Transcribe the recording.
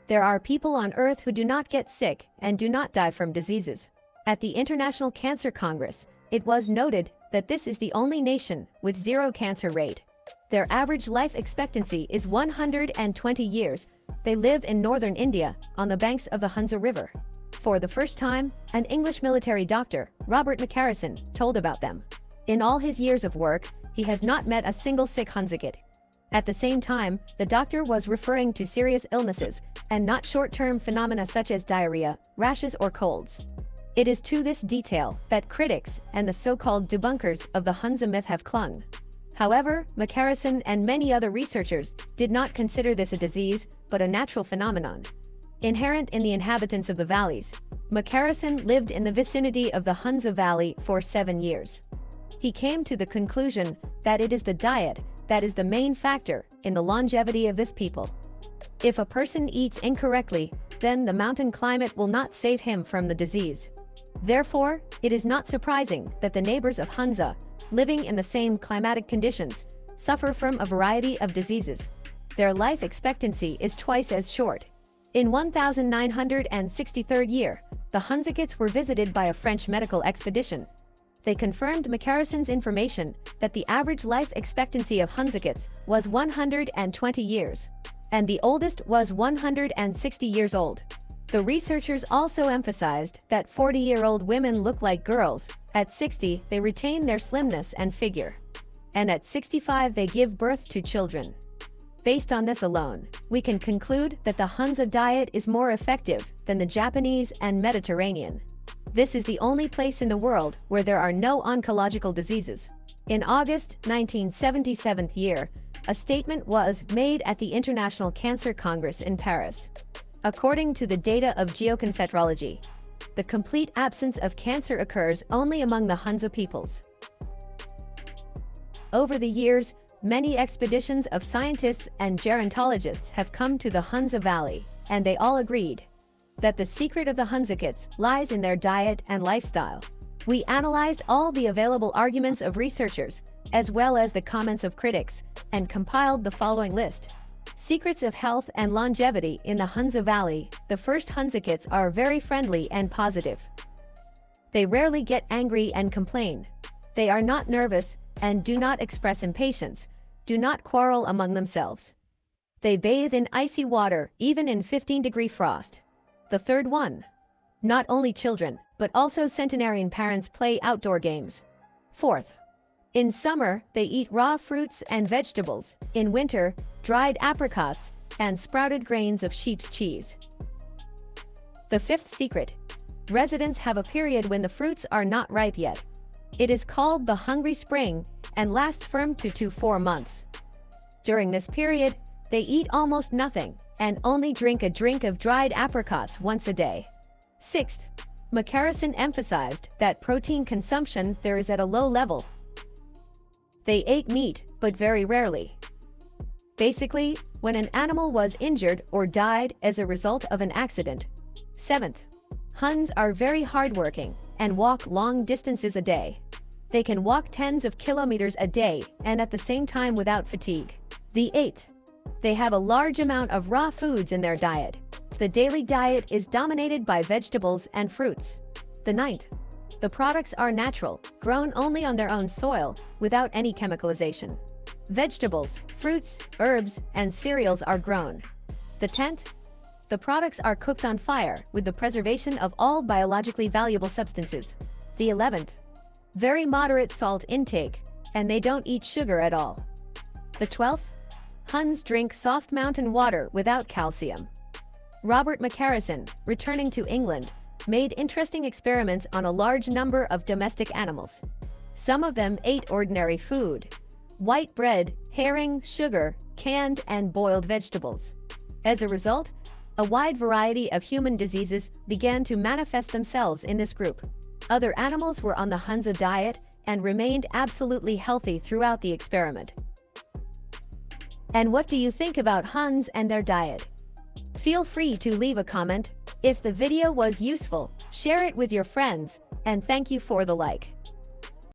There are people on Earth who do not get sick and do not die from diseases. At the International Cancer Congress, it was noted that this is the only nation with zero cancer rate. Their average life expectancy is 120 years. They live in northern India, on the banks of the Hunza River. For the first time, an English military doctor, Robert McCarrison, told about them. In all his years of work, he has not met a single sick Hunza. At the same time, the doctor was referring to serious illnesses, and not short-term phenomena such as diarrhea, rashes or colds. It is to this detail that critics and the so-called debunkers of the Hunza myth have clung. However, McCarrison and many other researchers did not consider this a disease, but a natural phenomenon. Inherent in the inhabitants of the valleys, McCarrison lived in the vicinity of the Hunza Valley for 7 years. He came to the conclusion that it is the diet that is the main factor in the longevity of this people. If a person eats incorrectly, then the mountain climate will not save him from the disease. Therefore, it is not surprising that the neighbors of Hunza, living in the same climatic conditions, suffer from a variety of diseases. Their life expectancy is twice as short. In 1963 year, the Hunzakites were visited by a French medical expedition. They confirmed McCarrison's information that the average life expectancy of Hunzakites was 120 years, and the oldest was 160 years old. The researchers also emphasized that 40-year-old women look like girls. At 60, they retain their slimness and figure. And at 65, they give birth to children. Based on this alone, we can conclude that the Hunza diet is more effective than the Japanese and Mediterranean. This is the only place in the world where there are no oncological diseases. In August 1977 year, a statement was made at the International Cancer Congress in Paris. According to the data of geocancerology, the complete absence of cancer occurs only among the Hunza peoples. Over the years, many expeditions of scientists and gerontologists have come to the Hunza Valley, and they all agreed that the secret of the Hunzakites lies in their diet and lifestyle. We analyzed all the available arguments of researchers, as well as the comments of critics, and compiled the following list. Secrets of health and longevity in the Hunza Valley. The first Hunzakites are very friendly and positive. They rarely get angry and complain. They are not nervous and do not express impatience, do not quarrel among themselves. They bathe in icy water, even in 15-degree frost. The third one. Not only children, but also centenarian parents play outdoor games. Fourth. In summer, they eat raw fruits and vegetables. In winter, dried apricots and sprouted grains of sheep's cheese. The fifth secret. Residents have a period when the fruits are not ripe yet. It is called the hungry spring and lasts from 2 to 4 months. During this period, they eat almost nothing and only drink a drink of dried apricots once a day. Sixth, McCarrison emphasized that protein consumption there is at a low level. They ate meat, but very rarely. Basically, when an animal was injured or died as a result of an accident. Seventh, Huns are very hardworking and walk long distances a day. They can walk tens of kilometers a day and at the same time without fatigue. The eighth, they have a large amount of raw foods in their diet. The daily diet is dominated by vegetables and fruits. The ninth, the products are natural, grown only on their own soil, without any chemicalization. Vegetables, fruits, herbs, and cereals are grown. The 10th, the products are cooked on fire with the preservation of all biologically valuable substances. The 11th, very moderate salt intake, and they don't eat sugar at all. The 12th, Huns drink soft mountain water without calcium. Robert McCarrison, returning to England, made interesting experiments on a large number of domestic animals. Some of them ate ordinary food: white bread, herring, sugar, canned and boiled vegetables. As a result, a wide variety of human diseases began to manifest themselves in this group. Other animals were on the Hunza diet and remained absolutely healthy throughout the experiment. And what do you think about Huns and their diet? Feel free to leave a comment. If the video was useful, share it with your friends, and thank you for the like.